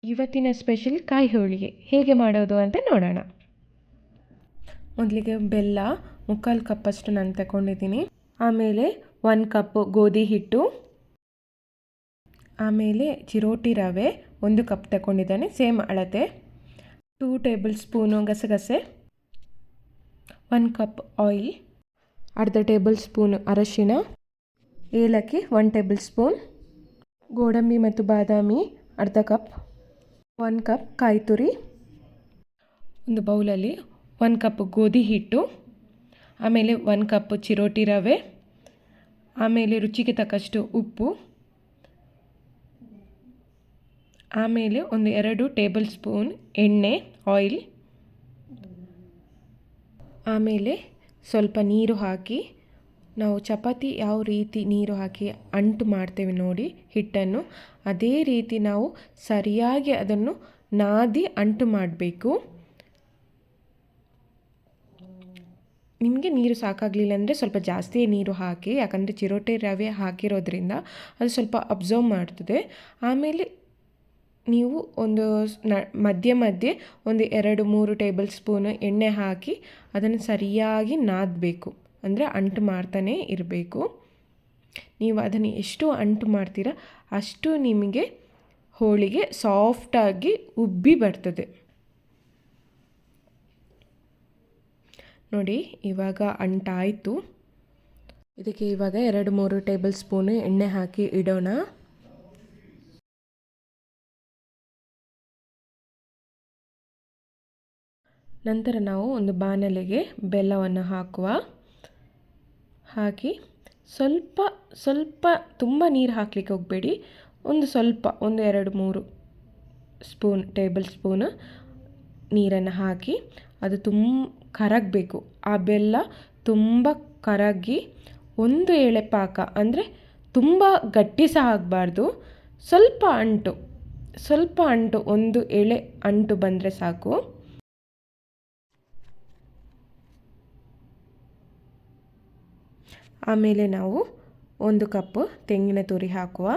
ಇವತ್ತಿನ ಸ್ಪೆಷಲ್ ಕಾಯಿ ಹೋಳಿಗೆ ಹೇಗೆ ಮಾಡೋದು ಅಂತ ನೋಡೋಣ. ಮೊದಲಿಗೆ ಬೆಲ್ಲ 3/4 ಕಪ್ಪಷ್ಟು ನಾನು ತಗೊಂಡಿದ್ದೀನಿ. ಆಮೇಲೆ 1 ಕಪ್ ಗೋಧಿ ಹಿಟ್ಟು, ಆಮೇಲೆ ಚಿರೋಟಿ ರವೆ 1 ಕಪ್ ತಗೊಂಡಿದ್ದೇನೆ, ಸೇಮ್ ಅಳತೆ. 2 ಟೇಬಲ್ ಸ್ಪೂನು ಗಸಗಸೆ, 1 ಕಪ್ ಆಯಿಲ್, ಅರ್ಧ ಟೇಬಲ್ ಸ್ಪೂನ್ ಅರಶಿನ, ಏಲಕ್ಕಿ 1 ಟೇಬಲ್ ಸ್ಪೂನ್, ಗೋಡಂಬಿ ಮತ್ತು ಬಾದಾಮಿ ಅರ್ಧ ಕಪ್, 1 ಕಪ್ ಕಾಯಿ ತುರಿ, ಒಂದು ಬೌಲಲ್ಲಿ 1 ಕಪ್ ಗೋಧಿ ಹಿಟ್ಟು, ಆಮೇಲೆ 1 ಕಪ್ ಚಿರೋಟಿ ರವೆ, ಆಮೇಲೆ ರುಚಿಗೆ ತಕ್ಕಷ್ಟು ಉಪ್ಪು, ಆಮೇಲೆ ಒಂದು 2 ಟೇಬಲ್ ಸ್ಪೂನ್ ಎಣ್ಣೆ ಆಯಿಲ್, ಆಮೇಲೆ ಸ್ವಲ್ಪ ನೀರು ಹಾಕಿ, ನಾವು ಚಪಾತಿ ಯಾವ ರೀತಿ ನೀರು ಹಾಕಿ ಅಂಟು ಮಾಡ್ತೇವೆ ನೋಡಿ ಹಿಟ್ಟನ್ನು, ಅದೇ ರೀತಿ ನಾವು ಸರಿಯಾಗಿ ಅದನ್ನು ನಾದಿ ಅಂಟು ಮಾಡಬೇಕು. ನಿಮಗೆ ನೀರು ಸಾಕಾಗಲಿಲ್ಲ ಅಂದರೆ ಸ್ವಲ್ಪ ಜಾಸ್ತಿಯೇ ನೀರು ಹಾಕಿ, ಯಾಕಂದರೆ ಚಿರೋಟಿ ರವೆ ಹಾಕಿರೋದ್ರಿಂದ ಅದು ಸ್ವಲ್ಪ ಅಬ್ಸರ್ವ್ ಮಾಡ್ತದೆ. ಆಮೇಲೆ ನೀವು ಒಂದು ಮಧ್ಯೆ ಒಂದು 2-3 ಟೇಬಲ್ ಸ್ಪೂನ್ ಎಣ್ಣೆ ಹಾಕಿ ಅದನ್ನು ಸರಿಯಾಗಿ ನಾದಬೇಕು, ಅಂದರೆ ಅಂಟು ಮಾಡ್ತಾನೆ ಇರಬೇಕು. ನೀವು ಅದನ್ನು ಎಷ್ಟು ಅಂಟು ಮಾಡ್ತೀರ ಅಷ್ಟು ನಿಮಗೆ ಹೋಳಿಗೆ ಸಾಫ್ಟಾಗಿ ಉಬ್ಬಿ ಬರ್ತದೆ ನೋಡಿ. ಇವಾಗ ಅಂಟಾಯಿತು. ಇದಕ್ಕೆ ಇವಾಗ 2-3 ಟೇಬಲ್ ಸ್ಪೂನ್ ಎಣ್ಣೆ ಹಾಕಿ ಇಡೋಣ. ನಂತರ ನಾವು ಒಂದು ಬಾಣಲೆಗೆ ಬೆಲ್ಲವನ್ನು ಹಾಕಿ ಸ್ವಲ್ಪ ತುಂಬ ನೀರು ಹಾಕಲಿಕ್ಕೆ ಹೋಗಬೇಡಿ, ಒಂದು 2-3 ಟೇಬಲ್ ಸ್ಪೂನ್ ನೀರನ್ನು ಹಾಕಿ ಅದು ಕರಗಬೇಕು. ಆ ಬೆಲ್ಲ ತುಂಬ ಕರಗಿ ಒಂದು ಎಳೆ ಪಾಕ, ಅಂದರೆ ತುಂಬ ಗಟ್ಟಿ ಸಹ ಆಗಬಾರ್ದು, ಸ್ವಲ್ಪ ಅಂಟು ಒಂದು ಎಳೆ ಅಂಟು ಬಂದರೆ ಸಾಕು. ಆಮೇಲೆ ನಾವು 1 ಕಪ್ ತೆಂಗಿನ ತುರಿ ಹಾಕುವ.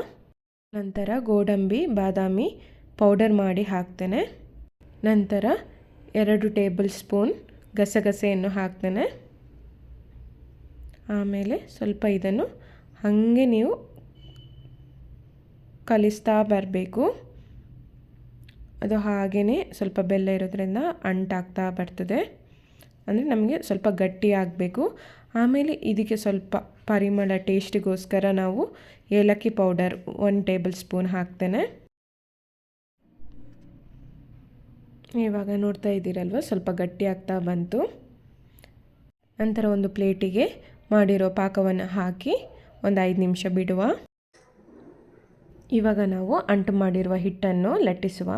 ನಂತರ ಗೋಡಂಬಿ ಬಾದಾಮಿ ಪೌಡರ್ ಮಾಡಿ ಹಾಕ್ತೇನೆ. ನಂತರ 2 ಟೇಬಲ್ ಸ್ಪೂನ್ ಗಸಗಸೆಯನ್ನು ಹಾಕ್ತೇನೆ. ಆಮೇಲೆ ಸ್ವಲ್ಪ ಇದನ್ನು ಹಾಗೆ ನೀವು ಕಲಿಸ್ತಾ ಬರಬೇಕು. ಅದು ಹಾಗೆಯೇ ಸ್ವಲ್ಪ ಬೆಲ್ಲ ಇರೋದ್ರಿಂದ ಅಂಟಾಗ್ತಾ ಬರ್ತದೆ, ಅಂದರೆ ನಮಗೆ ಸ್ವಲ್ಪ ಗಟ್ಟಿ ಆಗಬೇಕು. ಆಮೇಲೆ ಇದಕ್ಕೆ ಸ್ವಲ್ಪ ಪರಿಮಳ ಟೇಸ್ಟಿಗೋಸ್ಕರ ನಾವು ಏಲಕ್ಕಿ ಪೌಡರ್ 1 ಟೇಬಲ್ ಸ್ಪೂನ್ ಹಾಕ್ತೇನೆ. ಇವಾಗ ನೋಡ್ತಾ ಇದ್ದೀರಲ್ವ, ಸ್ವಲ್ಪ ಗಟ್ಟಿ ಆಗ್ತಾ ಬಂತು. ನಂತರ ಒಂದು ಪ್ಲೇಟಿಗೆ ಮಾಡಿರೋ ಪಾಕವನ್ನು ಹಾಕಿ ಒಂದು 5 ನಿಮಿಷ ಬಿಡುವ. ಇವಾಗ ನಾವು ಅಂಟು ಮಾಡಿರುವ ಹಿಟ್ಟನ್ನು ಲಟ್ಟಿಸುವ.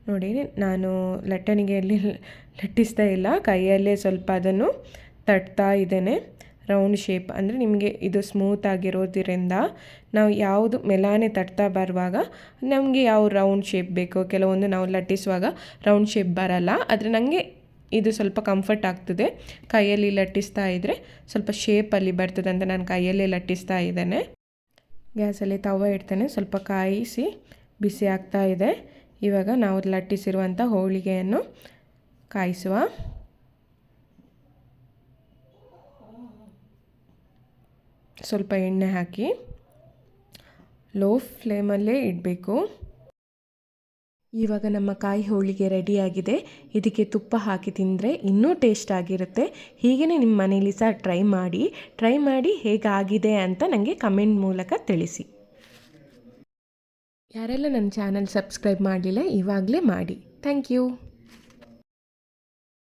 ನೋಡಿ, ನಾನು ಲಟ್ಟಣಿಗೆಯಲ್ಲಿ ಲಟ್ಟಿಸ್ತಾ ಇಲ್ಲ, ಕೈಯಲ್ಲೇ ಸ್ವಲ್ಪ ಅದನ್ನು ತಟ್ತಾ ಇದ್ದೇನೆ. ರೌಂಡ್ ಶೇಪ್, ಅಂದರೆ ನಿಮಗೆ ಇದು ಸ್ಮೂತ್ ಆಗಿರೋದ್ರಿಂದ ನಾವು ಯಾವುದು ಮೆಲಾನೆ ತಟ್ತಾ ಬರುವಾಗ ನಮಗೆ ಯಾವ ರೌಂಡ್ ಶೇಪ್ ಬೇಕೋ, ಕೆಲವೊಂದು ನಾವು ಲಟ್ಟಿಸುವಾಗ ರೌಂಡ್ ಶೇಪ್ ಬರಲ್ಲ, ಆದರೆ ನನಗೆ ಇದು ಸ್ವಲ್ಪ ಕಂಫರ್ಟ್ ಆಗ್ತದೆ. ಕೈಯಲ್ಲಿ ಲಟ್ಟಿಸ್ತಾ ಇದ್ದರೆ ಸ್ವಲ್ಪ ಶೇಪಲ್ಲಿ ಬರ್ತದೆ ಅಂತ ನಾನು ಕೈಯಲ್ಲೇ ಲಟ್ಟಿಸ್ತಾ ಇದ್ದೇನೆ. ಗ್ಯಾಸಲ್ಲಿ ತವ ಇಡ್ತೇನೆ, ಸ್ವಲ್ಪ ಕಾಯಿಸಿ ಬಿಸಿ ಆಗ್ತಾ ಇದೆ. ಇವಾಗ ನಾವು ಲಟ್ಟಿಸಿರುವಂಥ ಹೋಳಿಗೆಯನ್ನು ಕಾಯಿಸುವ. ಸ್ವಲ್ಪ ಎಣ್ಣೆ ಹಾಕಿ ಲೋ ಫ್ಲೇಮಲ್ಲೇ ಇಡಬೇಕು. ಇವಾಗ ನಮ್ಮ ಕಾಯಿ ಹೋಳಿಗೆ ರೆಡಿಯಾಗಿದೆ. ಇದಕ್ಕೆ ತುಪ್ಪ ಹಾಕಿ ತಿಂದರೆ ಇನ್ನೂ ಟೇಸ್ಟ್ ಆಗಿರುತ್ತೆ. ಹೀಗೇ ನಿಮ್ಮ ಮನೇಲಿ ಸಹ ಟ್ರೈ ಮಾಡಿ ಹೇಗಾಗಿದೆ ಅಂತ ನನಗೆ ಕಮೆಂಟ್ ಮೂಲಕ ತಿಳಿಸಿ. ಯಾರೆಲ್ಲ ನನ್ನ ಚಾನಲ್ ಸಬ್ಸ್ಕ್ರೈಬ್ ಮಾಡಲಿಲ್ಲ ಇವಾಗಲೇ ಮಾಡಿ. Thank you.